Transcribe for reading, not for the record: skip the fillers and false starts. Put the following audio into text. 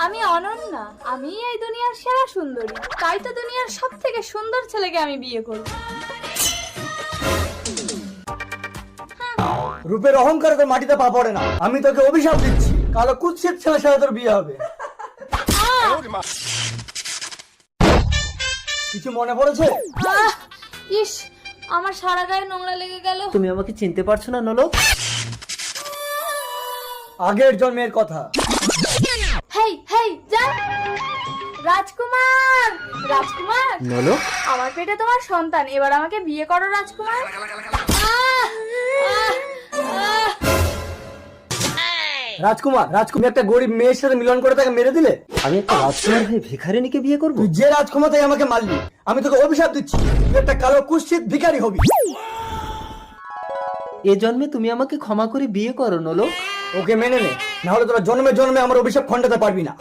আমি অনন্যা, আমি এই দুনিয়ার সেরা সুন্দরী, তাই তো দুনিয়ার সব থেকে সুন্দর ছেলেকে আমি বিয়ে করব। রূপের অহংকারে তোর মাটিতে পা পড়ে না। আমি তোকে অভিশাপ দিচ্ছি, কালো কুৎসিত ছেলের সাথে তোর বিয়ে হবে। কিছু মনে পড়েছে? ইস, আমার সারা গায়ে নোংরা লেগে গেল। তুমি আমাকে চিনতে পারছো না নলক? আগের জন্মের কথা। হেই হেই যা। রাজকুমার, রাজকুমার, নলক, আমার পেটে তোমার সন্তান, এবার আমাকে বিয়ে করো রাজকুমার। আহ, আহ, আহ। রাজকুমার, রাজকুমার একটা গরিব মেয়ের সাথে মিলন করে তাকে মেরে দিলে। আমি একটা রাজকুমার হয়ে ভিখারিনীকে বিয়ে করব? তুই যে রাজকুমারটাই আমাকে মারলি, আমি তোকে অভিশাপ দিচ্ছি, তুই একটা কালো কুৎসিত ভিখারি হবি। এ জন্মে তুমি আমাকে ক্ষমা করে বিয়ে করো নলক। ওকে মেনে নে, না হলে তোরা জন্মে জন্মে আমার অভিশাপ খণ্ডাতে পারবি না।